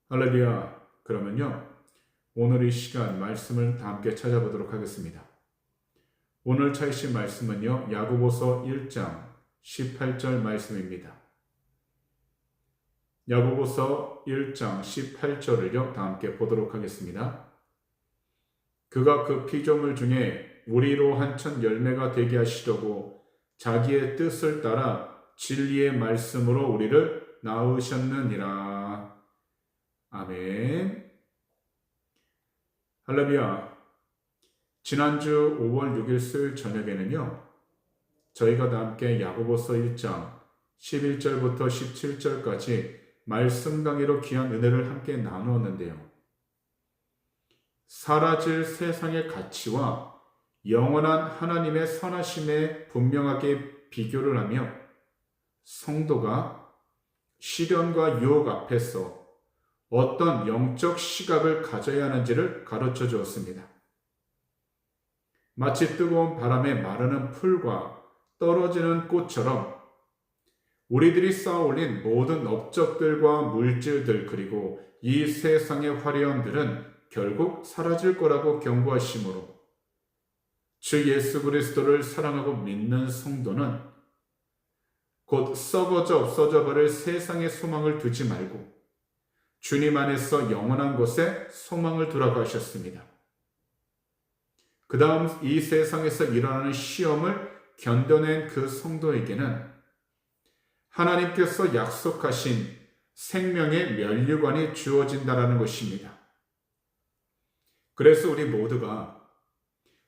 할렐루야. 그러면요, 오늘 이 시간 말씀을 다 함께 찾아보도록 하겠습니다. 오늘 찾으신 말씀은요, 야고보서 1장 18절 말씀입니다. 야고보서 1장 18절을요, 다 함께 보도록 하겠습니다. 그가 그 피조물 중에 우리로 한천 열매가 되게 하시려고 자기의 뜻을 따라 진리의 말씀으로 우리를 낳으셨느니라. 아멘. 할렐루야. 지난주 5월 6일 수요일 저녁에는요, 저희가 다 함께 야고보서 1장 11절부터 17절까지 말씀 강의로 귀한 은혜를 함께 나누었는데요. 사라질 세상의 가치와 영원한 하나님의 선하심에 분명하게 비교를 하며 성도가 시련과 유혹 앞에서 어떤 영적 시각을 가져야 하는지를 가르쳐 주었습니다. 마치 뜨거운 바람에 마르는 풀과 떨어지는 꽃처럼 우리들이 쌓아올린 모든 업적들과 물질들 그리고 이 세상의 화려함들은 결국 사라질 거라고 경고하시므로 주 예수 그리스도를 사랑하고 믿는 성도는 곧 썩어져 없어져 버릴 세상의 소망을 두지 말고 주님 안에서 영원한 곳에 소망을 두라고 하셨습니다. 그 다음 이 세상에서 일어나는 시험을 견뎌낸 그 성도에게는 하나님께서 약속하신 생명의 면류관이 주어진다라는 것입니다. 그래서 우리 모두가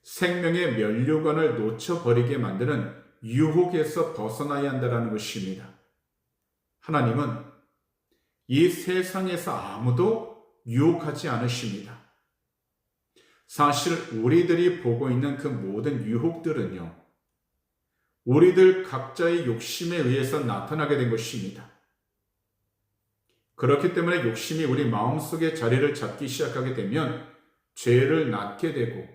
생명의 면류관을 놓쳐버리게 만드는 유혹에서 벗어나야 한다는 것입니다. 하나님은 이 세상에서 아무도 유혹하지 않으십니다. 사실 우리들이 보고 있는 그 모든 유혹들은요, 우리들 각자의 욕심에 의해서 나타나게 된 것입니다. 그렇기 때문에 욕심이 우리 마음속에 자리를 잡기 시작하게 되면 죄를 낳게 되고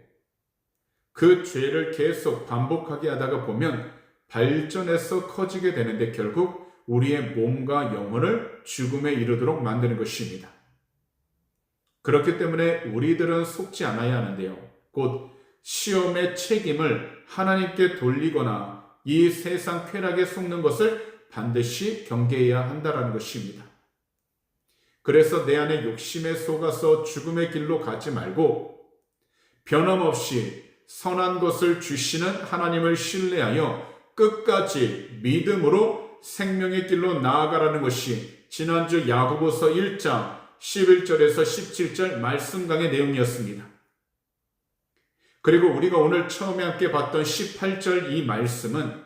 그 죄를 계속 반복하게 하다가 보면 발전해서 커지게 되는데 결국 우리의 몸과 영혼을 죽음에 이르도록 만드는 것입니다. 그렇기 때문에 우리들은 속지 않아야 하는데요. 곧 시험의 책임을 하나님께 돌리거나 이 세상 쾌락에 속는 것을 반드시 경계해야 한다는 것입니다. 그래서 내 안에 욕심에 속아서 죽음의 길로 가지 말고 변함없이 선한 것을 주시는 하나님을 신뢰하여 끝까지 믿음으로 생명의 길로 나아가라는 것이 지난주 야고보서 1장 11절에서 17절 말씀 강의 내용이었습니다. 그리고 우리가 오늘 처음에 함께 봤던 18절 이 말씀은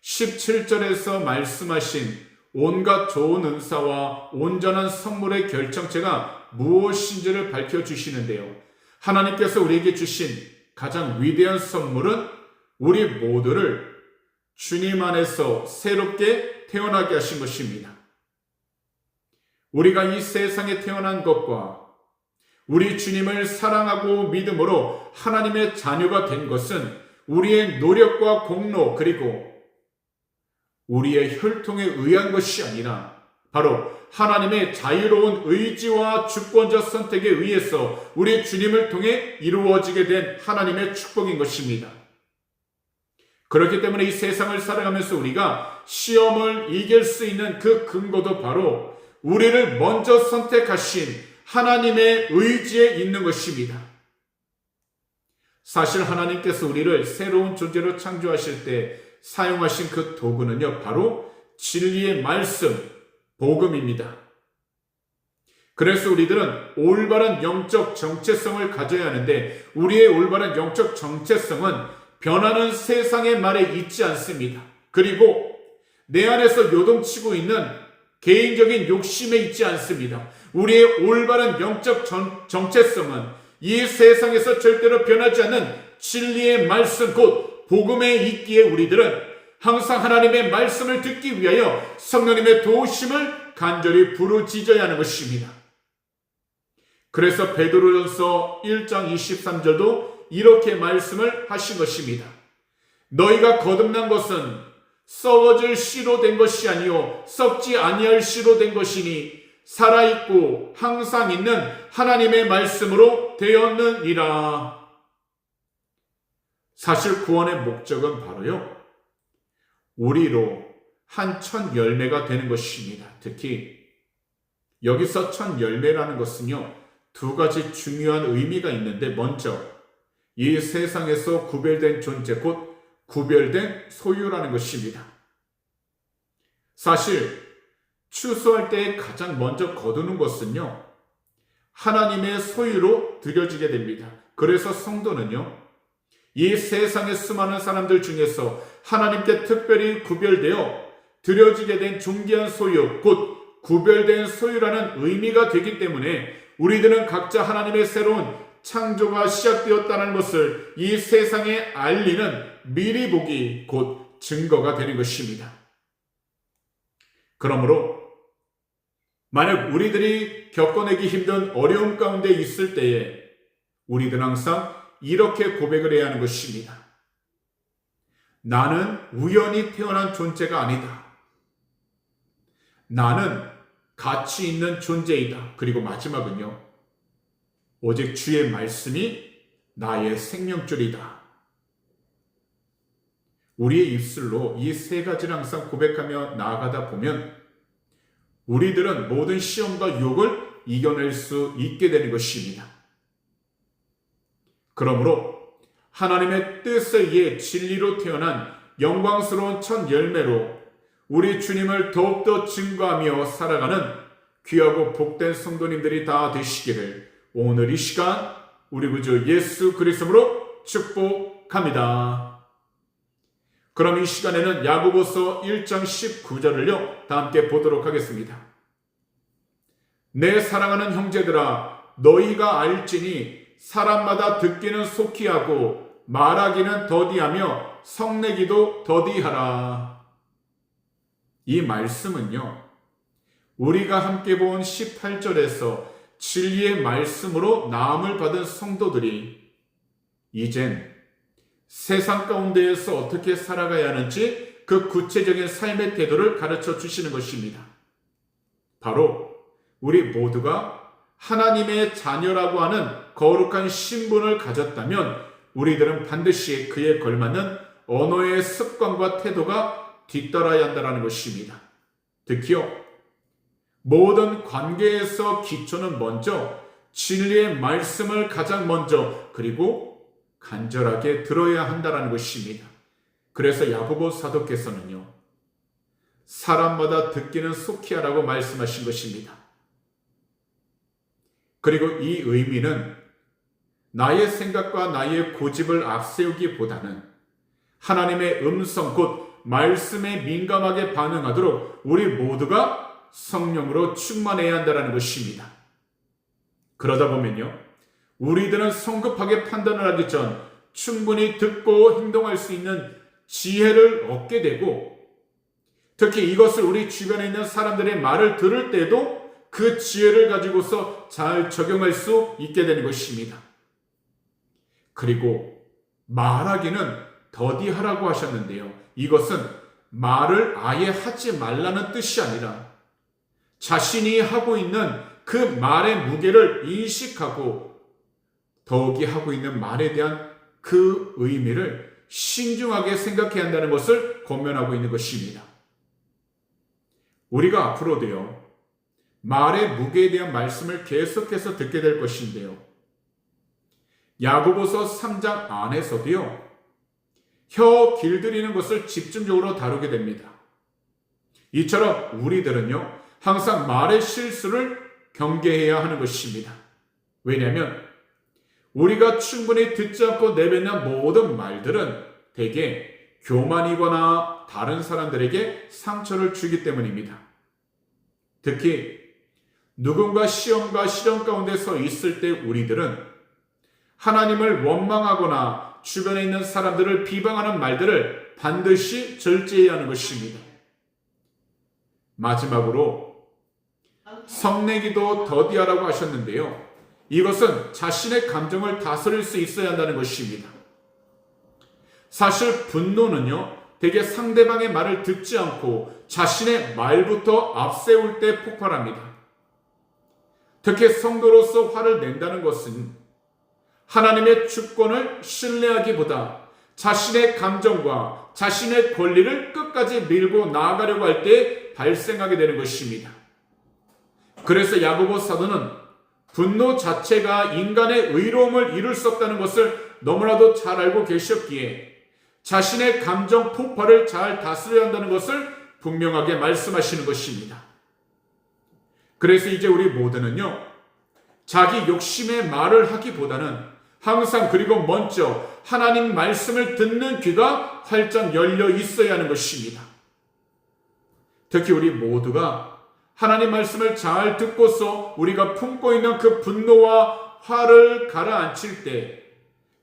17절에서 말씀하신 온갖 좋은 은사와 온전한 선물의 결정체가 무엇인지를 밝혀주시는데요. 하나님께서 우리에게 주신 가장 위대한 선물은 우리 모두를 주님 안에서 새롭게 태어나게 하신 것입니다. 우리가 이 세상에 태어난 것과 우리 주님을 사랑하고 믿음으로 하나님의 자녀가 된 것은 우리의 노력과 공로 그리고 우리의 혈통에 의한 것이 아니라 바로 하나님의 자유로운 의지와 주권적 선택에 의해서 우리 주님을 통해 이루어지게 된 하나님의 축복인 것입니다. 그렇기 때문에 이 세상을 살아가면서 우리가 시험을 이길 수 있는 그 근거도 바로 우리를 먼저 선택하신 하나님의 의지에 있는 것입니다. 사실 하나님께서 우리를 새로운 존재로 창조하실 때 사용하신 그 도구는요, 바로 진리의 말씀, 복음입니다. 그래서 우리들은 올바른 영적 정체성을 가져야 하는데 우리의 올바른 영적 정체성은 변하는 세상의 말에 있지 않습니다. 그리고 내 안에서 요동치고 있는 개인적인 욕심에 있지 않습니다. 우리의 올바른 영적 정체성은 이 세상에서 절대로 변하지 않는 진리의 말씀 곧 복음에 있기에 우리들은 항상 하나님의 말씀을 듣기 위하여 성령님의 도우심을 간절히 부르짖어야 하는 것입니다. 그래서 베드로전서 1장 23절도 이렇게 말씀을 하신 것입니다. 너희가 거듭난 것은 썩어질 씨로 된 것이 아니요 썩지 아니할 씨로 된 것이니 살아있고 항상 있는 하나님의 말씀으로 되었느니라. 사실 구원의 목적은 바로요, 우리로 한 첫 열매가 되는 것입니다. 특히 여기서 첫 열매라는 것은요, 두 가지 중요한 의미가 있는데, 먼저 이 세상에서 구별된 존재, 곧 구별된 소유라는 것입니다. 사실 추수할 때 가장 먼저 거두는 것은요, 하나님의 소유로 드려지게 됩니다. 그래서 성도는요, 이 세상의 수많은 사람들 중에서 하나님께 특별히 구별되어 드려지게 된 존귀한 소유, 곧 구별된 소유라는 의미가 되기 때문에 우리들은 각자 하나님의 새로운 창조가 시작되었다는 것을 이 세상에 알리는 미리 보기, 곧 증거가 되는 것입니다. 그러므로 만약 우리들이 겪어내기 힘든 어려움 가운데 있을 때에 우리들은 항상 이렇게 고백을 해야 하는 것입니다. 나는 우연히 태어난 존재가 아니다. 나는 가치 있는 존재이다. 그리고 마지막은요, 오직 주의 말씀이 나의 생명줄이다. 우리의 입술로 이 세 가지를 항상 고백하며 나아가다 보면 우리들은 모든 시험과 유혹을 이겨낼 수 있게 되는 것입니다. 그러므로 하나님의 뜻을 위해 진리로 태어난 영광스러운 첫 열매로 우리 주님을 더욱더 증거하며 살아가는 귀하고 복된 성도님들이 다 되시기를 오늘 이 시간 우리 구주 예수 그리스도로 축복합니다. 그럼 이 시간에는 야고보서 1장 19절을요 다 함께 보도록 하겠습니다. 내 사랑하는 형제들아, 너희가 알지니 사람마다 듣기는 속히 하고 말하기는 더디하며 성내기도 더디하라. 이 말씀은요, 우리가 함께 본 18절에서 진리의 말씀으로 나음을 받은 성도들이 이젠 세상 가운데에서 어떻게 살아가야 하는지 그 구체적인 삶의 태도를 가르쳐 주시는 것입니다. 바로 우리 모두가 하나님의 자녀라고 하는 거룩한 신분을 가졌다면 우리들은 반드시 그에 걸맞는 언어의 습관과 태도가 뒤따라야 한다는 것입니다. 특히요, 모든 관계에서 기초는 먼저 진리의 말씀을 가장 먼저 그리고 간절하게 들어야 한다는 것입니다. 그래서 야고보 사도께서는요, 사람마다 듣기는 속히 하라고 말씀하신 것입니다. 그리고 이 의미는 나의 생각과 나의 고집을 앞세우기보다는 하나님의 음성, 곧 말씀에 민감하게 반응하도록 우리 모두가 성령으로 충만해야 한다는 것입니다. 그러다 보면요, 우리들은 성급하게 판단을 하기 전 충분히 듣고 행동할 수 있는 지혜를 얻게 되고, 특히 이것을 우리 주변에 있는 사람들의 말을 들을 때도 그 지혜를 가지고서 잘 적용할 수 있게 되는 것입니다. 그리고 말하기는 더디하라고 하셨는데요, 이것은 말을 아예 하지 말라는 뜻이 아니라 자신이 하고 있는 그 말의 무게를 인식하고 더욱이 하고 있는 말에 대한 그 의미를 신중하게 생각해야 한다는 것을 권면하고 있는 것입니다. 우리가 앞으로도요, 말의 무게에 대한 말씀을 계속해서 듣게 될 것인데요, 야고보서 3장 안에서도요, 혀 길들이는 것을 집중적으로 다루게 됩니다. 이처럼 우리들은요, 항상 말의 실수를 경계해야 하는 것입니다. 왜냐하면 우리가 충분히 듣지 않고 내뱉는 모든 말들은 대개 교만이거나 다른 사람들에게 상처를 주기 때문입니다. 특히 누군가 시험과 시련 가운데 서 있을 때 우리들은 하나님을 원망하거나 주변에 있는 사람들을 비방하는 말들을 반드시 절제해야 하는 것입니다. 마지막으로 성내기도 더디하라고 하셨는데요, 이것은 자신의 감정을 다스릴 수 있어야 한다는 것입니다. 사실 분노는요, 대개 상대방의 말을 듣지 않고 자신의 말부터 앞세울 때 폭발합니다. 특히 성도로서 화를 낸다는 것은 하나님의 주권을 신뢰하기보다 자신의 감정과 자신의 권리를 끝까지 밀고 나아가려고 할 때 발생하게 되는 것입니다. 그래서 야고보 사도는 분노 자체가 인간의 의로움을 이룰 수 없다는 것을 너무나도 잘 알고 계셨기에 자신의 감정 폭발을 잘 다스려야 한다는 것을 분명하게 말씀하시는 것입니다. 그래서 이제 우리 모두는요, 자기 욕심의 말을 하기보다는 항상 그리고 먼저 하나님 말씀을 듣는 귀가 활짝 열려 있어야 하는 것입니다. 특히 우리 모두가 하나님 말씀을 잘 듣고서 우리가 품고 있는 그 분노와 화를 가라앉힐 때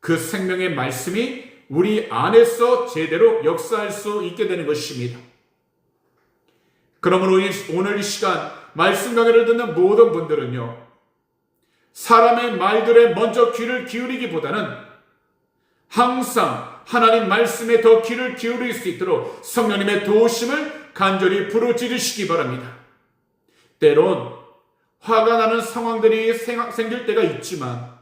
그 생명의 말씀이 우리 안에서 제대로 역사할 수 있게 되는 것입니다. 그러므로 오늘 이 시간 말씀 강의를 듣는 모든 분들은요, 사람의 말들에 먼저 귀를 기울이기보다는 항상 하나님 말씀에 더 귀를 기울일 수 있도록 성령님의 도우심을 간절히 부르짖으시기 바랍니다. 때론 화가 나는 상황들이 생길 때가 있지만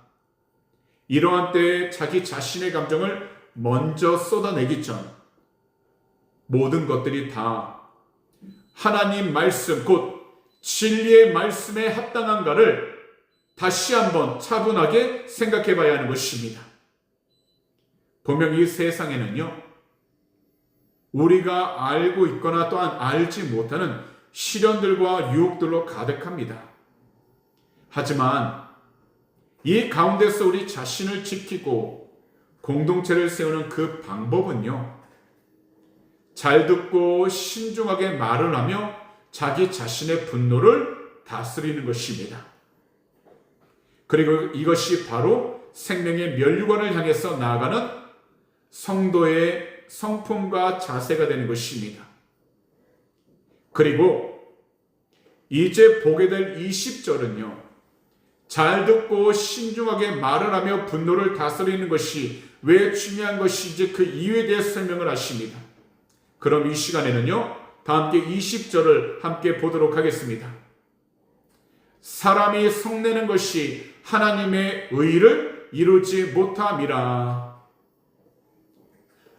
이러한 때에 자기 자신의 감정을 먼저 쏟아내기 전 모든 것들이 다 하나님 말씀, 곧 진리의 말씀에 합당한가를 다시 한번 차분하게 생각해 봐야 하는 것입니다. 분명 이 세상에는요, 우리가 알고 있거나 또한 알지 못하는 시련들과 유혹들로 가득합니다. 하지만 이 가운데서 우리 자신을 지키고 공동체를 세우는 그 방법은요, 잘 듣고 신중하게 말을 하며 자기 자신의 분노를 다스리는 것입니다. 그리고 이것이 바로 생명의 면류관을 향해서 나아가는 성도의 성품과 자세가 되는 것입니다. 그리고 이제 보게 될 20절은요, 잘 듣고 신중하게 말을 하며 분노를 다스리는 것이 왜 중요한 것인지 그 이유에 대해 설명을 하십니다. 그럼 이 시간에는요, 다 함께 20절을 함께 보도록 하겠습니다. 사람이 성내는 것이 하나님의 의를 이루지 못함이라.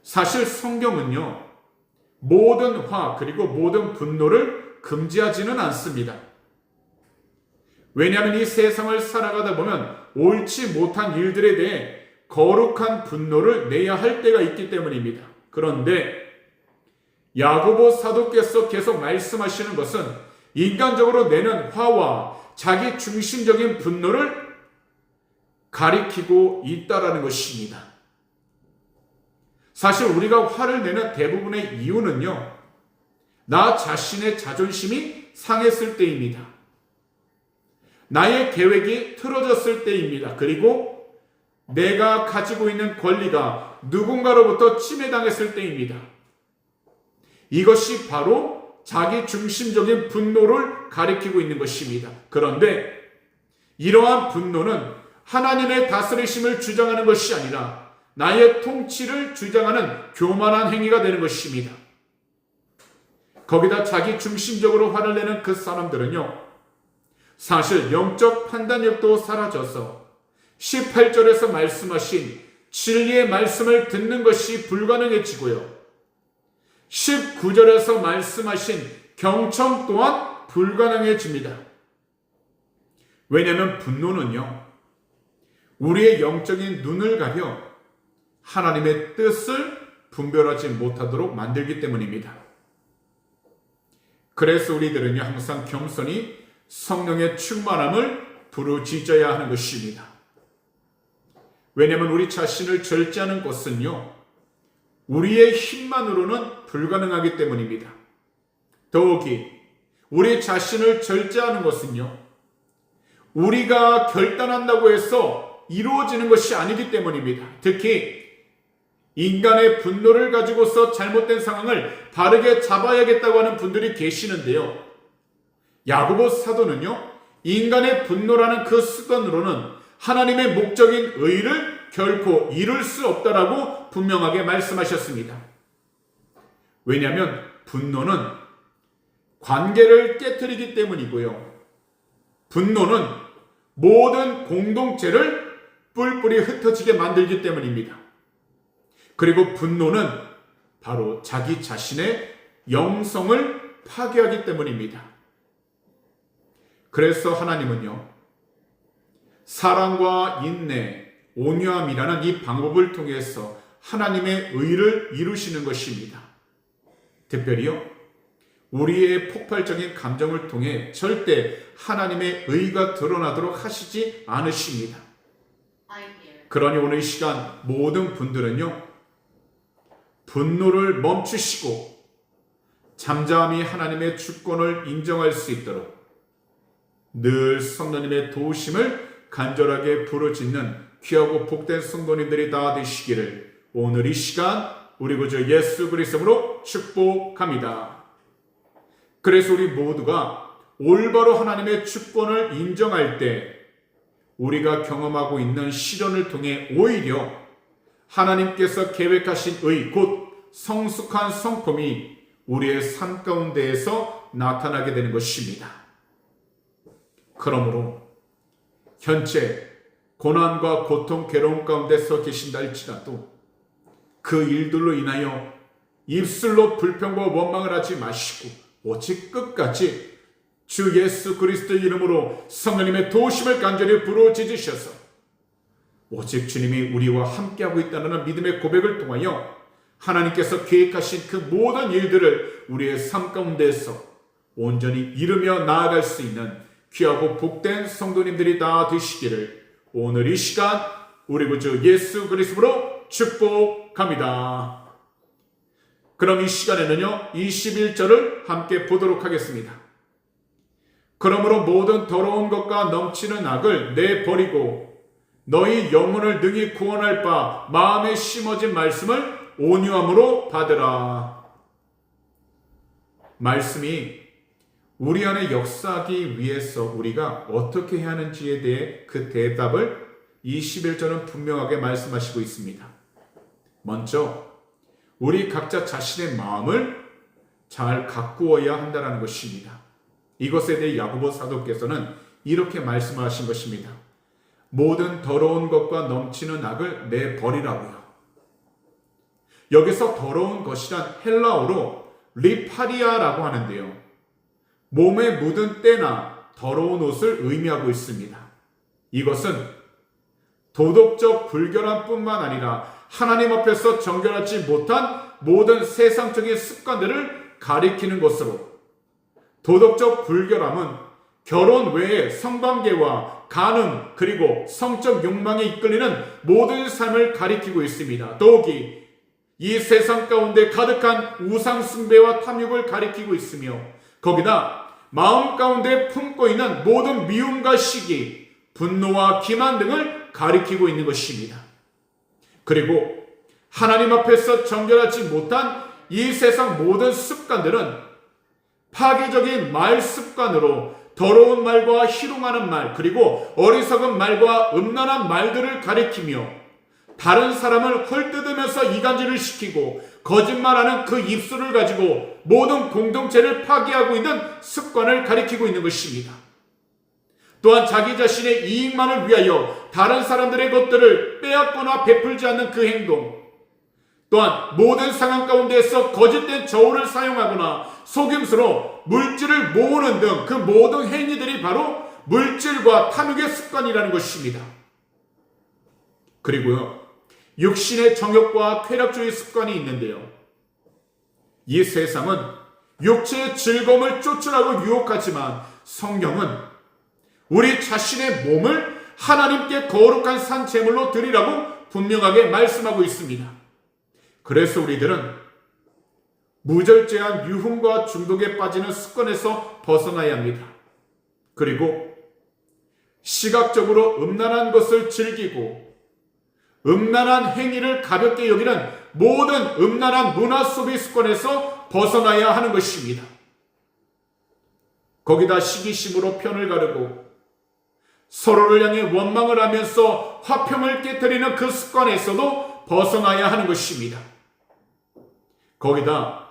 사실 성경은요, 모든 화 그리고 모든 분노를 금지하지는 않습니다. 왜냐하면 이 세상을 살아가다 보면 옳지 못한 일들에 대해 거룩한 분노를 내야 할 때가 있기 때문입니다. 그런데 야고보 사도께서 계속 말씀하시는 것은 인간적으로 내는 화와 자기 중심적인 분노를 가리키고 있다라는 것입니다. 사실 우리가 화를 내는 대부분의 이유는요, 나 자신의 자존심이 상했을 때입니다. 나의 계획이 틀어졌을 때입니다. 그리고 내가 가지고 있는 권리가 누군가로부터 침해당했을 때입니다. 이것이 바로 자기 중심적인 분노를 가리키고 있는 것입니다. 그런데 이러한 분노는 하나님의 다스리심을 주장하는 것이 아니라 나의 통치를 주장하는 교만한 행위가 되는 것입니다. 거기다 자기 중심적으로 화를 내는 그 사람들은요, 사실 영적 판단력도 사라져서 18절에서 말씀하신 진리의 말씀을 듣는 것이 불가능해지고요, 19절에서 말씀하신 경청 또한 불가능해집니다. 왜냐하면 분노는요, 우리의 영적인 눈을 가려 하나님의 뜻을 분별하지 못하도록 만들기 때문입니다. 그래서 우리들은요, 항상 겸손히 성령의 충만함을 부르짖어야 하는 것입니다. 왜냐하면 우리 자신을 절제하는 것은요, 우리의 힘만으로는 불가능하기 때문입니다. 더욱이 우리 자신을 절제하는 것은요, 우리가 결단한다고 해서 이루어지는 것이 아니기 때문입니다. 특히 인간의 분노를 가지고서 잘못된 상황을 바르게 잡아야겠다고 하는 분들이 계시는데요, 야고보 사도는요, 인간의 분노라는 그 수단으로는 하나님의 목적인 의를 결코 이룰 수 없다라고 분명하게 말씀하셨습니다. 왜냐하면 분노는 관계를 깨트리기 때문이고요, 분노는 모든 공동체를 뿔뿔이 흩어지게 만들기 때문입니다. 그리고 분노는 바로 자기 자신의 영성을 파괴하기 때문입니다. 그래서 하나님은요, 사랑과 인내, 온유함이라는 이 방법을 통해서 하나님의 의를 이루시는 것입니다. 특별히요, 우리의 폭발적인 감정을 통해 절대 하나님의 의가 드러나도록 하시지 않으십니다. 그러니 오늘 이 시간 모든 분들은요, 분노를 멈추시고 잠잠히 하나님의 주권을 인정할 수 있도록 늘 성령님의 도우심을 간절하게 부르짖는 귀하고 복된 성도님들이 다 되시기를 오늘 이 시간 우리 구주 예수 그리스도로 축복합니다. 그래서 우리 모두가 올바로 하나님의 주권을 인정할 때 우리가 경험하고 있는 시련을 통해 오히려 하나님께서 계획하신 의, 곧 성숙한 성품이 우리의 삶 가운데에서 나타나게 되는 것입니다. 그러므로 현재 고난과 고통, 괴로움 가운데서 계신다 할지라도 그 일들로 인하여 입술로 불평과 원망을 하지 마시고 오직 끝까지 주 예수 그리스도의 이름으로 성령님의 도우심을 간절히 부르짖으셔서 오직 주님이 우리와 함께하고 있다는 믿음의 고백을 통하여 하나님께서 계획하신 그 모든 일들을 우리의 삶 가운데에서 온전히 이루며 나아갈 수 있는 귀하고 복된 성도님들이 다 되시기를 오늘 이 시간 우리 구주 예수 그리스도로 축복합니다. 그럼 이 시간에는요 21절을 함께 보도록 하겠습니다. 그러므로 모든 더러운 것과 넘치는 악을 내버리고 너희 영혼을 능히 구원할 바 마음에 심어진 말씀을 온유함으로 받으라. 말씀이 우리 안에 역사하기 위해서 우리가 어떻게 해야 하는지에 대해 그 대답을 21절은 분명하게 말씀하시고 있습니다. 먼저 우리 각자 자신의 마음을 잘 가꾸어야 한다는 것입니다. 이것에 대해 야고보 사도께서는 이렇게 말씀하신 것입니다. 모든 더러운 것과 넘치는 악을 내버리라고요. 여기서 더러운 것이란 헬라어로 리파리아라고 하는데요, 몸에 묻은 때나 더러운 옷을 의미하고 있습니다. 이것은 도덕적 불결함뿐만 아니라 하나님 앞에서 정결하지 못한 모든 세상적인 습관들을 가리키는 것으로, 도덕적 불결함은 결혼 외의 성관계와 간음 그리고 성적 욕망에 이끌리는 모든 삶을 가리키고 있습니다. 더욱이 이 세상 가운데 가득한 우상 숭배와 탐욕을 가리키고 있으며 거기다 마음 가운데 품고 있는 모든 미움과 시기, 분노와 기만 등을 가리키고 있는 것입니다. 그리고 하나님 앞에서 정결하지 못한 이 세상 모든 습관들은 파괴적인 말 습관으로 더러운 말과 희롱하는 말, 그리고 어리석은 말과 음란한 말들을 가리키며 다른 사람을 헐뜯으면서 이간질을 시키고 거짓말하는 그 입술을 가지고 모든 공동체를 파괴하고 있는 습관을 가리키고 있는 것입니다. 또한 자기 자신의 이익만을 위하여 다른 사람들의 것들을 빼앗거나 베풀지 않는 그 행동, 또한 모든 상황 가운데에서 거짓된 저울을 사용하거나 속임수로 물질을 모으는 등 그 모든 행위들이 바로 물질과 탐욕의 습관이라는 것입니다. 그리고요, 육신의 정욕과 쾌락주의 습관이 있는데요, 이 세상은 육체의 즐거움을 쫓으라고 유혹하지만 성경은 우리 자신의 몸을 하나님께 거룩한 산 제물로 드리라고 분명하게 말씀하고 있습니다. 그래서 우리들은 무절제한 유흥과 중독에 빠지는 습관에서 벗어나야 합니다. 그리고 시각적으로 음란한 것을 즐기고 음란한 행위를 가볍게 여기는 모든 음란한 문화 소비 습관에서 벗어나야 하는 것입니다. 거기다 시기심으로 편을 가르고 서로를 향해 원망을 하면서 화평을 깨뜨리는 그 습관에서도 벗어나야 하는 것입니다. 거기다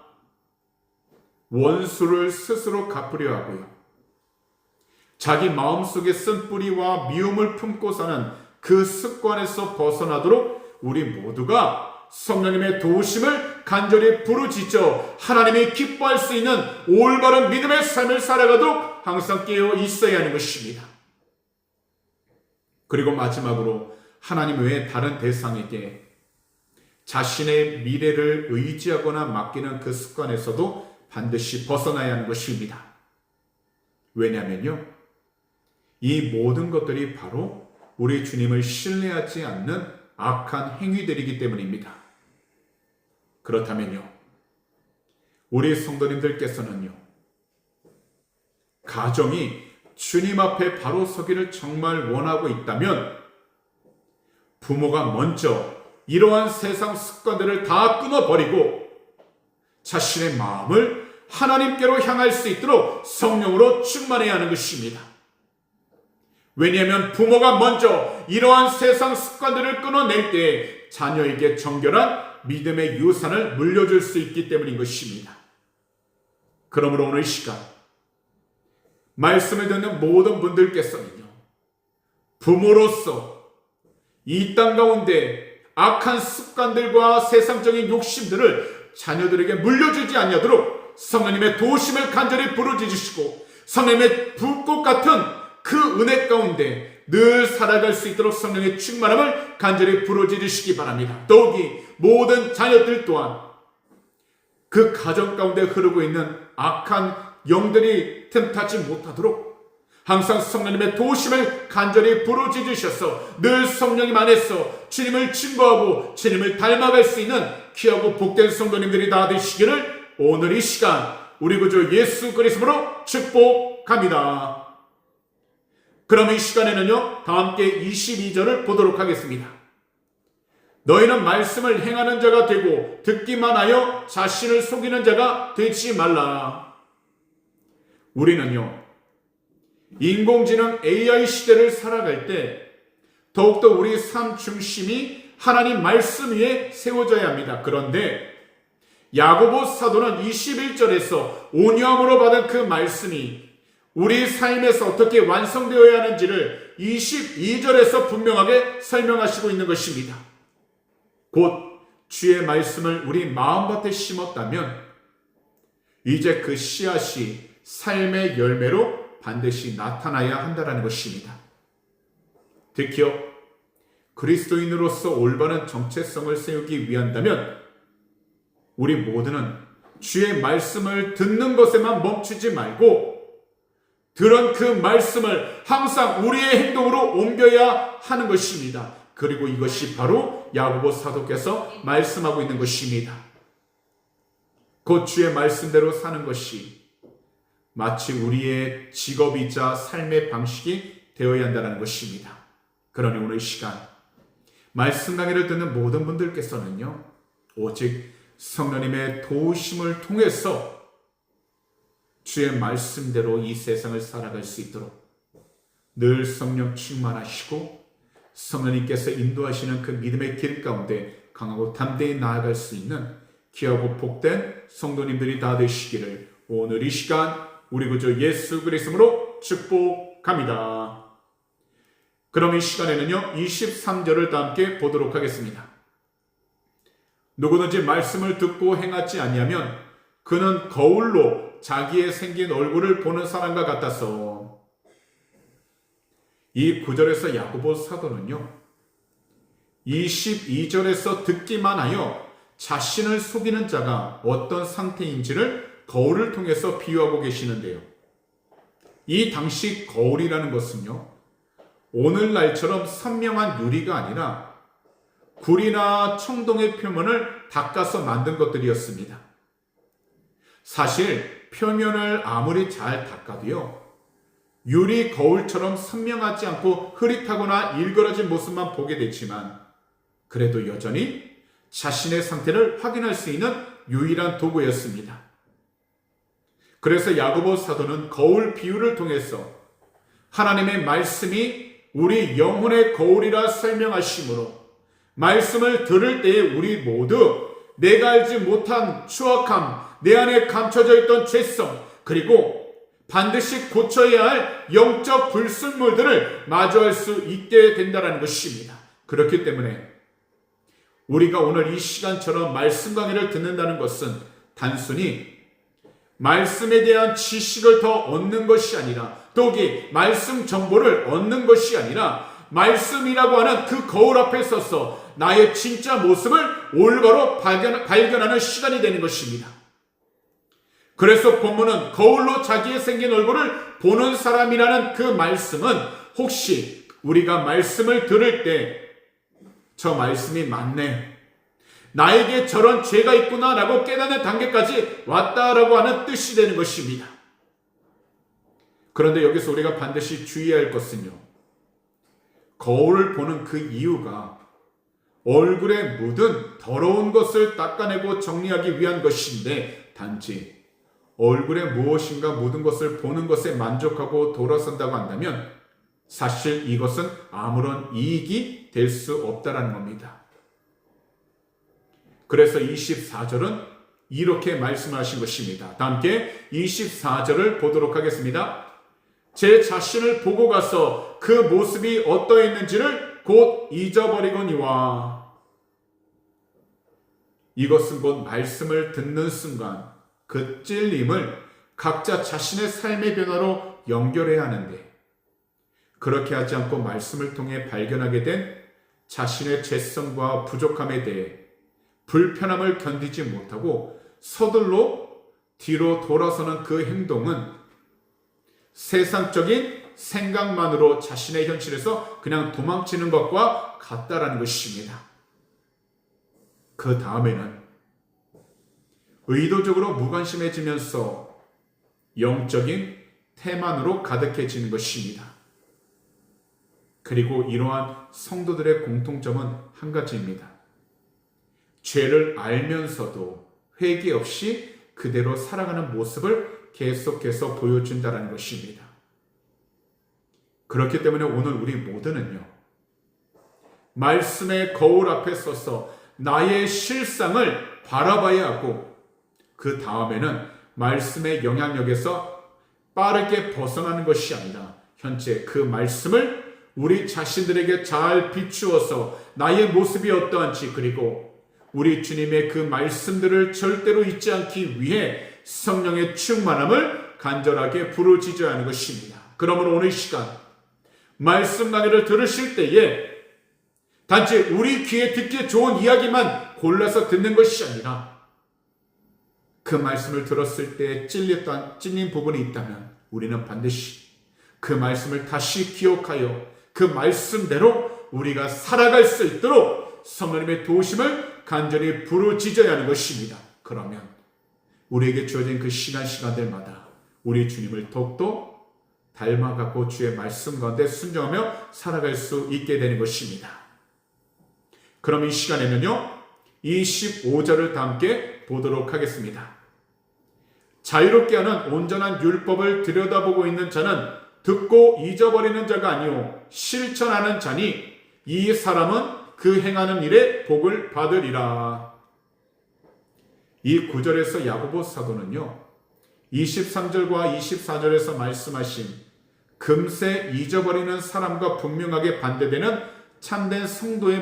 원수를 스스로 갚으려 하고요, 자기 마음속에 쓴 뿌리와 미움을 품고 사는 그 습관에서 벗어나도록 우리 모두가 성령님의 도우심을 간절히 부르짖어 하나님이 기뻐할 수 있는 올바른 믿음의 삶을 살아가도록 항상 깨어 있어야 하는 것입니다. 그리고 마지막으로 하나님 외에 다른 대상에게 자신의 미래를 의지하거나 맡기는 그 습관에서도 반드시 벗어나야 하는 것입니다. 왜냐하면요, 이 모든 것들이 바로 우리 주님을 신뢰하지 않는 악한 행위들이기 때문입니다. 그렇다면요, 우리 성도님들께서는요, 가정이 주님 앞에 바로 서기를 정말 원하고 있다면 부모가 먼저 이러한 세상 습관들을 다 끊어버리고 자신의 마음을 하나님께로 향할 수 있도록 성령으로 충만해야 하는 것입니다. 왜냐하면 부모가 먼저 이러한 세상 습관들을 끊어낼 때 자녀에게 정결한 믿음의 유산을 물려줄 수 있기 때문인 것입니다. 그러므로 오늘 시간 말씀을 듣는 모든 분들께서는요, 부모로서 이 땅 가운데 악한 습관들과 세상적인 욕심들을 자녀들에게 물려주지 않도록 성령님의 도우심을 간절히 부르짖으시고 성령님의 불꽃 같은 그 은혜 가운데 늘 살아갈 수 있도록 성령의 충만함을 간절히 부르짖으시기 바랍니다. 더욱이 모든 자녀들 또한 그 가정 가운데 흐르고 있는 악한 영들이 틈타지 못하도록 항상 성령님의 도우심을 간절히 부르짖으셔서 늘 성령님 안에서 주님을 증거하고 주님을 닮아갈 수 있는 귀하고 복된 성도님들이 다 되시기를 오늘 이 시간 우리 구주 예수 그리스도로 축복합니다. 그럼 이 시간에는요, 다 함께 22절을 보도록 하겠습니다. 너희는 말씀을 행하는 자가 되고 듣기만 하여 자신을 속이는 자가 되지 말라. 우리는요, 인공지능 AI 시대를 살아갈 때 더욱더 우리 삶 중심이 하나님 말씀 위에 세워져야 합니다. 그런데 야고보 사도는 21절에서 온유함으로 받은 그 말씀이 우리 삶에서 어떻게 완성되어야 하는지를 22절에서 분명하게 설명하시고 있는 것입니다. 곧 주의 말씀을 우리 마음밭에 심었다면 이제 그 씨앗이 삶의 열매로 반드시 나타나야 한다는 것입니다. 특히요, 그리스도인으로서 올바른 정체성을 세우기 위한다면 우리 모두는 주의 말씀을 듣는 것에만 멈추지 말고 들은 그 말씀을 항상 우리의 행동으로 옮겨야 하는 것입니다. 그리고 이것이 바로 야고보 사도께서 말씀하고 있는 것입니다. 곧 주의 말씀대로 사는 것이 마치 우리의 직업이자 삶의 방식이 되어야 한다는 것입니다. 그러니 오늘 시간 말씀 강의를 듣는 모든 분들께서는요, 오직 성령님의 도우심을 통해서 주의 말씀대로 이 세상을 살아갈 수 있도록 늘 성령 충만하시고 성령님께서 인도하시는 그 믿음의 길 가운데 강하고 담대히 나아갈 수 있는 귀하고 복된 성도님들이 다 되시기를 오늘 이 시간 우리 구주 예수 그리스도로 축복합니다. 그럼 이 시간에는요, 23절을 다 함께 보도록 하겠습니다. 누구든지 말씀을 듣고 행하지 아니하면 그는 거울로 자기의 생긴 얼굴을 보는 사람과 같아서. 이 구절에서 야고보 사도는요, 22절에서 듣기만 하여 자신을 속이는 자가 어떤 상태인지를 거울을 통해서 비유하고 계시는데요. 이 당시 거울이라는 것은요, 오늘날처럼 선명한 유리가 아니라 굴이나 청동의 표면을 닦아서 만든 것들이었습니다. 사실 표면을 아무리 잘 닦아도요, 유리 거울처럼 선명하지 않고 흐릿하거나 일그러진 모습만 보게 됐지만 그래도 여전히 자신의 상태를 확인할 수 있는 유일한 도구였습니다. 그래서 야고보 사도는 거울 비유를 통해서 하나님의 말씀이 우리 영혼의 거울이라 설명하시므로 말씀을 들을 때에 우리 모두 내가 알지 못한 추악함, 내 안에 감춰져 있던 죄성, 그리고 반드시 고쳐야 할 영적 불순물들을 마주할 수 있게 된다는 것입니다. 그렇기 때문에 우리가 오늘 이 시간처럼 말씀 강의를 듣는다는 것은 단순히 말씀에 대한 지식을 더 얻는 것이 아니라, 더욱이 말씀 정보를 얻는 것이 아니라, 말씀이라고 하는 그 거울 앞에 서서 나의 진짜 모습을 올바로 발견하는 시간이 되는 것입니다. 그래서 본문은 거울로 자기의 생긴 얼굴을 보는 사람이라는 그 말씀은, 혹시 우리가 말씀을 들을 때 저 말씀이 맞네, 나에게 저런 죄가 있구나 라고 깨닫는 단계까지 왔다라고 하는 뜻이 되는 것입니다. 그런데 여기서 우리가 반드시 주의해야 할 것은요, 거울을 보는 그 이유가 얼굴에 묻은 더러운 것을 닦아내고 정리하기 위한 것인데, 단지 얼굴에 무엇인가 묻은 것을 보는 것에 만족하고 돌아선다고 한다면 사실 이것은 아무런 이익이 될 수 없다는 겁니다. 그래서 24절은 이렇게 말씀하신 것입니다. 다 함께 24절을 보도록 하겠습니다. 제 자신을 보고 가서 그 모습이 어떠했는지를 곧 잊어버리거니와. 이것은 곧 말씀을 듣는 순간 그 찔림을 각자 자신의 삶의 변화로 연결해야 하는데, 그렇게 하지 않고 말씀을 통해 발견하게 된 자신의 죄성과 부족함에 대해 불편함을 견디지 못하고 서둘러 뒤로 돌아서는 그 행동은 세상적인 생각만으로 자신의 현실에서 그냥 도망치는 것과 같다라는 것입니다. 그 다음에는 의도적으로 무관심해지면서 영적인 태만으로 가득해지는 것입니다. 그리고 이러한 성도들의 공통점은 한 가지입니다. 죄를 알면서도 회개 없이 그대로 살아가는 모습을 계속해서 보여준다는 것입니다. 그렇기 때문에 오늘 우리 모두는요, 말씀의 거울 앞에 서서 나의 실상을 바라봐야 하고, 그 다음에는 말씀의 영향력에서 빠르게 벗어나는 것이 아니라 현재 그 말씀을 우리 자신들에게 잘 비추어서 나의 모습이 어떠한지, 그리고 우리 주님의 그 말씀들을 절대로 잊지 않기 위해 성령의 충만함을 간절하게 부르짖어야 하는 것입니다. 그러므로 오늘 시간 말씀 강의를 들으실 때에 단지 우리 귀에 듣기 좋은 이야기만 골라서 듣는 것이 아니라, 그 말씀을 들었을 때 찔린 부분이 있다면 우리는 반드시 그 말씀을 다시 기억하여 그 말씀대로 우리가 살아갈 수 있도록 성령님의 도우심을 간절히 부르짖어야 하는 것입니다. 그러면 우리에게 주어진 그 시간들마다 우리 주님을 더욱더 닮아가고 주의 말씀 가운데 순종하며 살아갈 수 있게 되는 것입니다. 그럼 이 시간에는요, 25절을 다 함께 보도록 하겠습니다. 자유롭게 하는 온전한 율법을 들여다보고 있는 자는 듣고 잊어버리는 자가 아니요 실천하는 자니 이 사람은 그 행하는 일에 복을 받으리라. 이 9절에서 야고보 사도는요, 23절과 24절에서 말씀하신 금세 잊어버리는 사람과 분명하게 반대되는 참된 성도의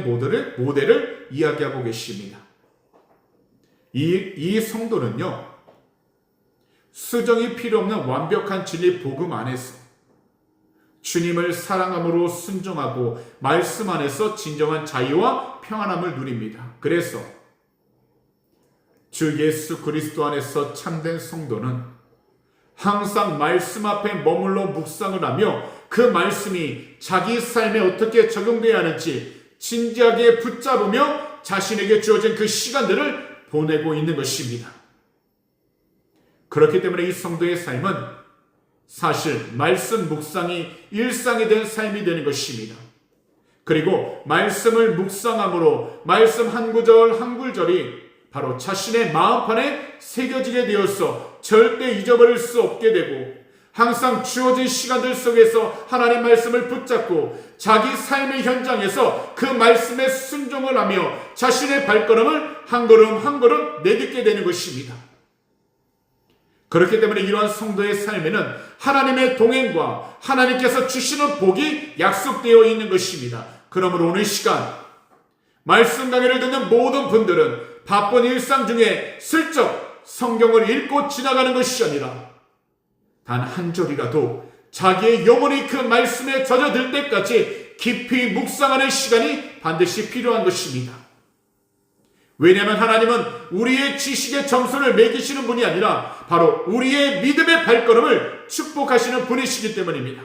모델을 이야기하고 계십니다. 이 성도는요, 수정이 필요 없는 완벽한 진리 복음 안에서 주님을 사랑함으로 순종하고 말씀 안에서 진정한 자유와 평안함을 누립니다. 그래서 주 예수 그리스도 안에서 참된 성도는 항상 말씀 앞에 머물러 묵상을 하며 그 말씀이 자기 삶에 어떻게 적용되어야 하는지 진지하게 붙잡으며 자신에게 주어진 그 시간들을 보내고 있는 것입니다. 그렇기 때문에 이 성도의 삶은 사실 말씀 묵상이 일상이 된 삶이 되는 것입니다. 그리고 말씀을 묵상함으로 말씀 한 구절 한 구절이 바로 자신의 마음판에 새겨지게 되어서 절대 잊어버릴 수 없게 되고, 항상 주어진 시간들 속에서 하나님 말씀을 붙잡고 자기 삶의 현장에서 그 말씀에 순종을 하며 자신의 발걸음을 한 걸음 한 걸음 내딛게 되는 것입니다. 그렇기 때문에 이러한 성도의 삶에는 하나님의 동행과 하나님께서 주시는 복이 약속되어 있는 것입니다. 그러므로 오늘 시간 말씀 강의를 듣는 모든 분들은 바쁜 일상 중에 슬쩍 성경을 읽고 지나가는 것이 아니라 단 한 절이라도 자기의 영혼이 그 말씀에 젖어들 때까지 깊이 묵상하는 시간이 반드시 필요한 것입니다. 왜냐하면 하나님은 우리의 지식의 점수를 매기시는 분이 아니라 바로 우리의 믿음의 발걸음을 축복하시는 분이시기 때문입니다.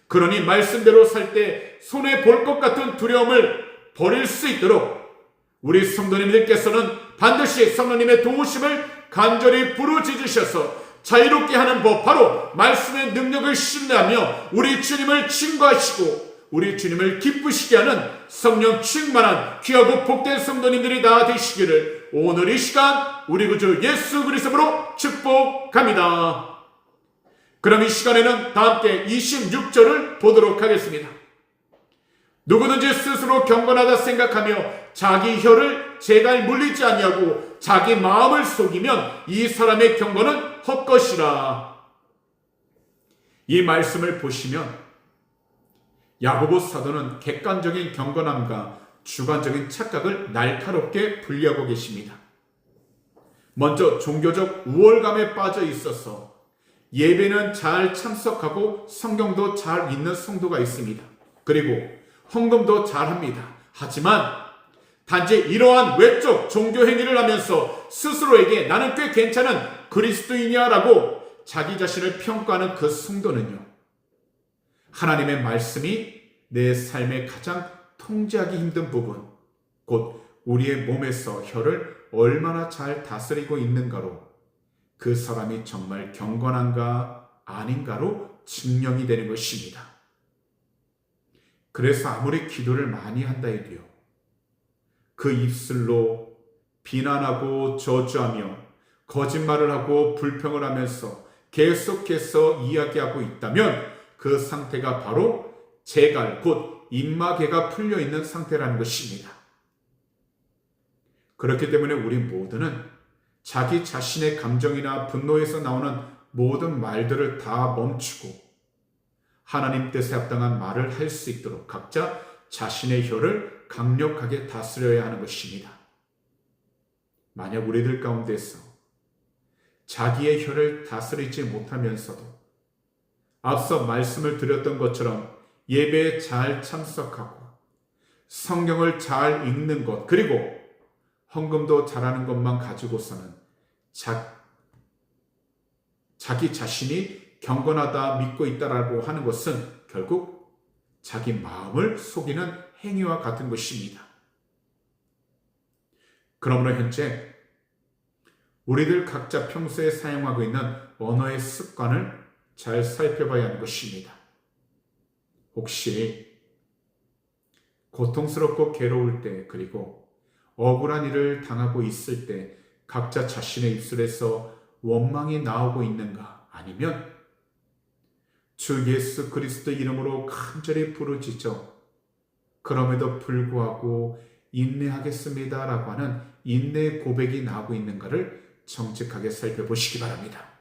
그러니 말씀대로 살 때 손에 볼 것 같은 두려움을 버릴 수 있도록 우리 성도님들께서는 반드시 성령님의 도우심을 간절히 부르짖으셔서 자유롭게 하는 법, 바로 말씀의 능력을 신뢰하며 우리 주님을 증거하시고 우리 주님을 기쁘시게 하는 성령 충만한 귀하고 복된 성도님들이 다 되시기를 오늘 이 시간 우리 구주 예수 그리스도로 축복합니다. 그럼 이 시간에는 다 함께 26절을 보도록 하겠습니다. 누구든지 스스로 경건하다 생각하며 자기 혀를 제갈 물리지 아니하고 자기 마음을 속이면 이 사람의 경건은 헛것이라. 이 말씀을 보시면 야고보 사도는 객관적인 경건함과 주관적인 착각을 날카롭게 분리하고 계십니다. 먼저 종교적 우월감에 빠져 있어서 예배는 잘 참석하고 성경도 잘 읽는 성도가 있습니다. 그리고 헌금도 잘합니다. 하지만 단지 이러한 외적 종교 행위를 하면서 스스로에게 나는 꽤 괜찮은 그리스도인이야 라고 자기 자신을 평가하는 그 성도는요, 하나님의 말씀이 내 삶의 가장 통제하기 힘든 부분, 곧 우리의 몸에서 혀를 얼마나 잘 다스리고 있는가로 그 사람이 정말 경건한가 아닌가로 증명이 되는 것입니다. 그래서 아무리 기도를 많이 한다 해도요, 그 입술로 비난하고 저주하며 거짓말을 하고 불평을 하면서 계속해서 이야기하고 있다면 그 상태가 바로 재갈, 곧 입마개가 풀려있는 상태라는 것입니다. 그렇기 때문에 우리 모두는 자기 자신의 감정이나 분노에서 나오는 모든 말들을 다 멈추고 하나님 뜻에 합당한 말을 할 수 있도록 각자 자신의 혀를 강력하게 다스려야 하는 것입니다. 만약 우리들 가운데서 자기의 혀를 다스리지 못하면서도 앞서 말씀을 드렸던 것처럼 예배에 잘 참석하고 성경을 잘 읽는 것, 그리고 헌금도 잘하는 것만 가지고서는 자기 자신이 경건하다 믿고 있다라고 하는 것은 결국 자기 마음을 속이는 행위와 같은 것입니다. 그러므로 현재 우리들 각자 평소에 사용하고 있는 언어의 습관을 잘 살펴봐야 하는 것입니다. 혹시 고통스럽고 괴로울 때, 그리고 억울한 일을 당하고 있을 때 각자 자신의 입술에서 원망이 나오고 있는가? 아니면 주 예수 그리스도 이름으로 간절히 부르짖어 그럼에도 불구하고 인내하겠습니다 라고 하는 인내의 고백이 나오고 있는가를 정직하게 살펴보시기 바랍니다.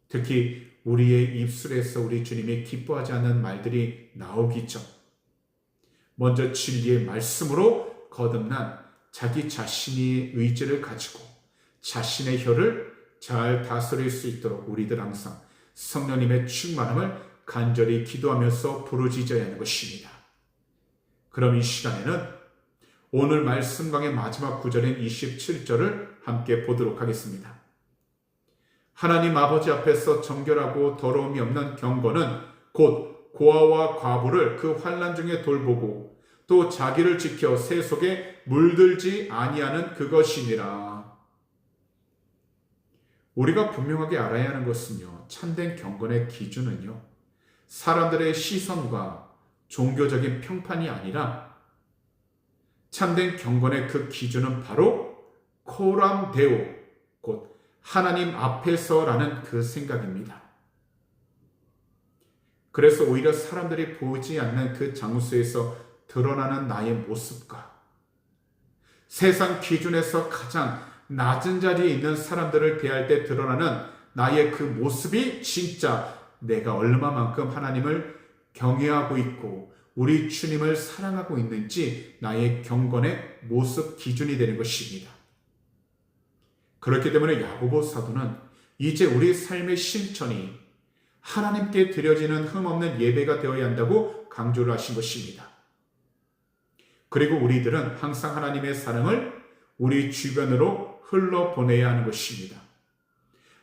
특히 우리의 입술에서 우리 주님이 기뻐하지 않는 말들이 나오기 전 먼저 진리의 말씀으로 거듭난 자기 자신의 의지를 가지고 자신의 혀를 잘 다스릴 수 있도록 우리들 항상 성령님의 충만함을 간절히 기도하면서 부르짖어야 하는 것입니다. 그럼 이 시간에는 오늘 말씀 강의 마지막 구절인 27절을 함께 보도록 하겠습니다. 하나님 아버지 앞에서 정결하고 더러움이 없는 경건은 곧 고아와 과부를 그 환난 중에 돌보고 또 자기를 지켜 새 속에 물들지 아니하는 그것이니라. 우리가 분명하게 알아야 하는 것은요, 참된 경건의 기준은요, 사람들의 시선과 종교적인 평판이 아니라 참된 경건의 그 기준은 바로 코람 데오, 곧 하나님 앞에서라는 그 생각입니다. 그래서 오히려 사람들이 보지 않는 그 장소에서 드러나는 나의 모습과 세상 기준에서 가장 낮은 자리에 있는 사람들을 대할 때 드러나는 나의 그 모습이 진짜 내가 얼마만큼 하나님을 경외하고 있고 우리 주님을 사랑하고 있는지 나의 경건의 모습 기준이 되는 것입니다. 그렇기 때문에 야고보 사도는 이제 우리 삶의 실천이 하나님께 드려지는 흠없는 예배가 되어야 한다고 강조를 하신 것입니다. 그리고 우리들은 항상 하나님의 사랑을 우리 주변으로 흘러보내야 하는 것입니다.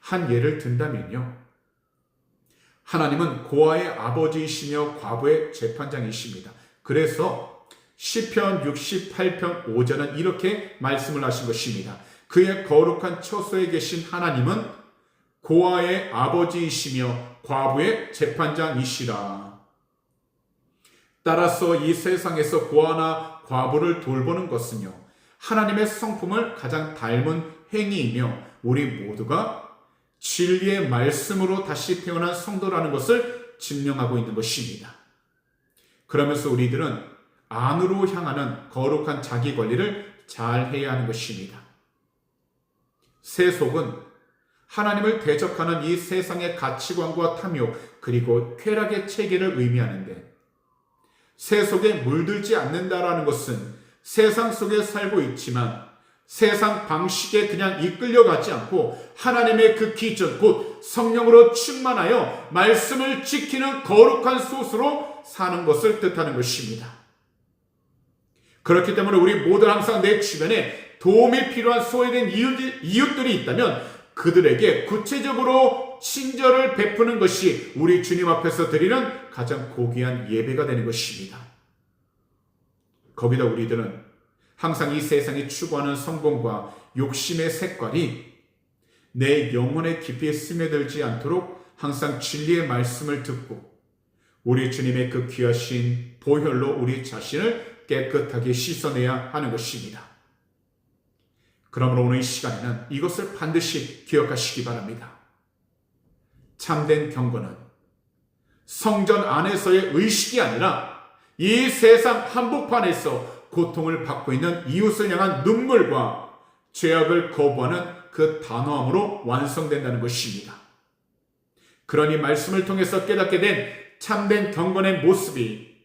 한 예를 든다면요. 하나님은 고아의 아버지이시며 과부의 재판장이십니다. 그래서 시편 68편 5절은 이렇게 말씀을 하신 것입니다. 그의 거룩한 처소에 계신 하나님은 고아의 아버지이시며 과부의 재판장이시라. 따라서 이 세상에서 고아나 과부를 돌보는 것은요, 하나님의 성품을 가장 닮은 행위이며 우리 모두가 진리의 말씀으로 다시 태어난 성도라는 것을 증명하고 있는 것입니다. 그러면서 우리들은 안으로 향하는 거룩한 자기 관리를 잘 해야 하는 것입니다. 세속은 하나님을 대적하는 이 세상의 가치관과 탐욕 그리고 쾌락의 체계를 의미하는데, 세속에 물들지 않는다라는 것은 세상 속에 살고 있지만 세상 방식에 그냥 이끌려가지 않고 하나님의 그 기준 곧 성령으로 충만하여 말씀을 지키는 거룩한 소수로 사는 것을 뜻하는 것입니다. 그렇기 때문에 우리 모두 항상 내 주변에 도움이 필요한 소외된 이웃들이 있다면 그들에게 구체적으로 친절을 베푸는 것이 우리 주님 앞에서 드리는 가장 고귀한 예배가 되는 것입니다. 거기다 우리들은 항상 이 세상이 추구하는 성공과 욕심의 색깔이 내 영혼의 깊이 스며들지 않도록 항상 진리의 말씀을 듣고 우리 주님의 그 귀하신 보혈로 우리 자신을 깨끗하게 씻어내야 하는 것입니다. 그러므로 오늘 이 시간에는 이것을 반드시 기억하시기 바랍니다. 참된 경건은 성전 안에서의 의식이 아니라 이 세상 한복판에서 고통을 받고 있는 이웃을 향한 눈물과 죄악을 거부하는 그 단호함으로 완성된다는 것입니다. 그러니 말씀을 통해서 깨닫게 된 참된 경건의 모습이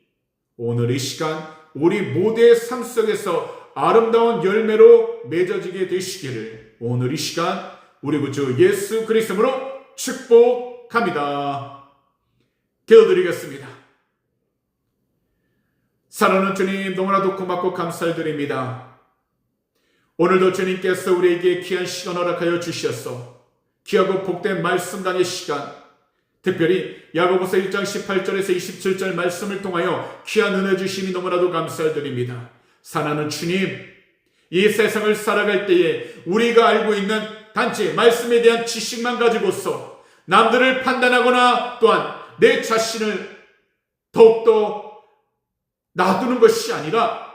오늘 이 시간 우리 모두의 삶 속에서 아름다운 열매로 맺어지게 되시기를 오늘 이 시간 우리 구주 예수 그리스도로 축복합니다. 기도드리겠습니다. 사랑하는 주님, 너무나도 고맙고 감사드립니다. 오늘도 주님께서 우리에게 귀한 시간 허락하여 주시었소. 귀하고 복된 말씀강의 시간, 특별히 야고보서 1장 18절에서 27절 말씀을 통하여 귀한 은혜 주심이 너무나도 감사드립니다. 사랑하는 주님, 이 세상을 살아갈 때에 우리가 알고 있는 단지 말씀에 대한 지식만 가지고서 남들을 판단하거나 또한 내 자신을 더욱더 놔두는 것이 아니라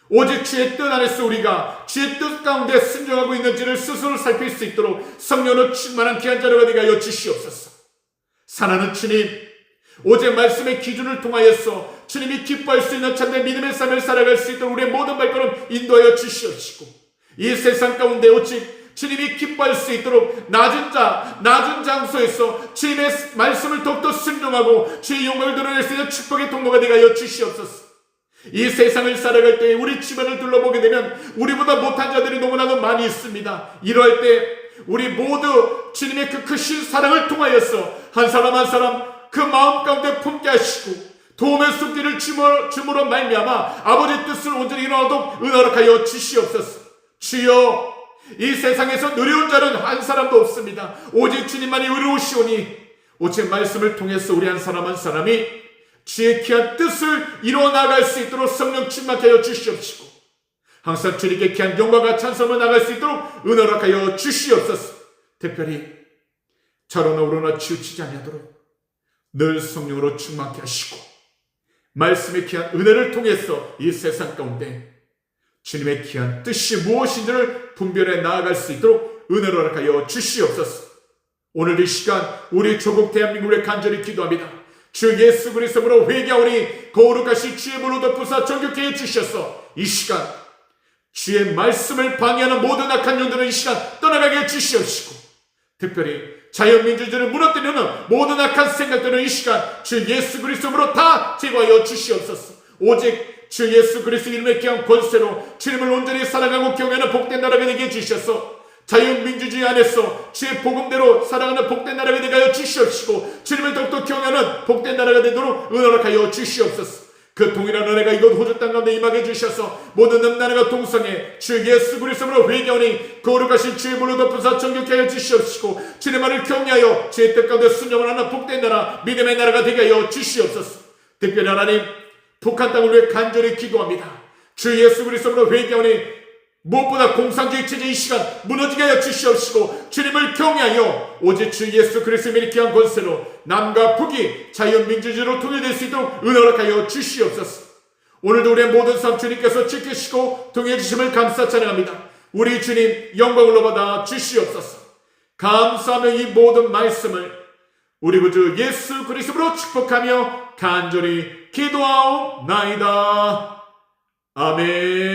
오직 주의 뜻 안에서 우리가 주의 뜻 가운데 순종하고 있는지를 스스로 살필 수 있도록 성령으로 충만한 귀한 자료가 되게 하여 주시옵소서. 사랑하는 주님, 오직 말씀의 기준을 통하여서 주님이 기뻐할 수 있는 참된 믿음의 삶을 살아갈 수 있도록 우리의 모든 발걸음 인도하여 주시옵시고, 이 세상 가운데 오직 주님이 기뻐할 수 있도록 낮은 장소에서 주님의 말씀을 더욱더 순종하고 주의 영광을 드러낼 수 있는 축복의 통로가 되게 하여 주시옵소서. 이 세상을 살아갈 때 우리 주변을 둘러보게 되면 우리보다 못한 자들이 너무나도 많이 있습니다. 이럴 때 우리 모두 주님의 그 크신 사랑을 통하여서 한 사람 한 사람 그 마음 가운데 품게 하시고 도움의 손길을 줌으로 말미암아 아버지의 뜻을 온전히 이루도록 은혜하여 주시옵소서. 주여, 이 세상에서 누리운 자는 한 사람도 없습니다. 오직 주님만이 의로우시오니 오직 말씀을 통해서 우리 한 사람 한 사람이 주의 귀한 뜻을 이루어 나갈 수 있도록 성령 충만케 하여 주시옵시고, 항상 주님께 귀한 영광과 찬송을 나갈 수 있도록 은혜하여 주시옵소서. 특별히 저러나 우러나 치우치지 아니하도록 늘 성령으로 충만케 하시고 말씀의 귀한 은혜를 통해서 이 세상 가운데 주님의 귀한 뜻이 무엇인지를 분별해 나아갈 수 있도록 은혜를 하여 주시옵소서. 오늘 이 시간 우리 조국 대한민국을 간절히 기도합니다. 주 예수 그리스도로 회개하오니 거룩하신 주의 문을 덮으사 정결케 해주셔서 이 시간 주의 말씀을 방해하는 모든 악한 영들은 이 시간 떠나가게 해주시옵시고, 특별히 자유민주주의를 무너뜨리는 모든 악한 생각들은 이 시간 주 예수 그리스도로 다 제거하여 주시옵소서. 오직 주 예수 그리스도 이름의 귀한 권세로 주님을 온전히 사랑하고 경외하는 복된 나라가 되게 해주셔서 자유민주주의 안에서 주의 복음대로 사랑하는 복된 나라가 되게 하여 주시옵시고, 주님을 더욱더 경외하는 복된 나라가 되도록 은혜하여 주시옵소서. 그 동일한 은혜가 이곳 호주 땅 가운데 임하게 주셔서 모든 음란과 동성애 주 예수 그리스도로 회개하니 거룩하신 주의 물로 덮으사 정결케 하여 주시옵시고, 주님만을 경외하여 주의 뜻 가운데 순종을 하는 복된 나라, 믿음의 나라가 되게 하여 주시옵소서. 특별히 하나님, 북한 땅을 위해 간절히 기도합니다. 주 예수 그리스도로 회개하니 무엇보다 공산주의 체제 이 시간 무너지게 하여 주시옵시고, 주님을 경외하여 오직 주 예수 그리스도의 귀한 권세로 남과 북이 자유민주주의로 통일될 수 있도록 은혜하여 주시옵소서. 오늘도 우리의 모든 삶 주님께서 지키시고 동행해 주심을 감사 찬양합니다. 우리 주님 영광을 받아 주시옵소서. 감사하며 이 모든 말씀을 우리 구주 예수 그리스도로 축복하며 간절히 기도하옵나이다. 아멘.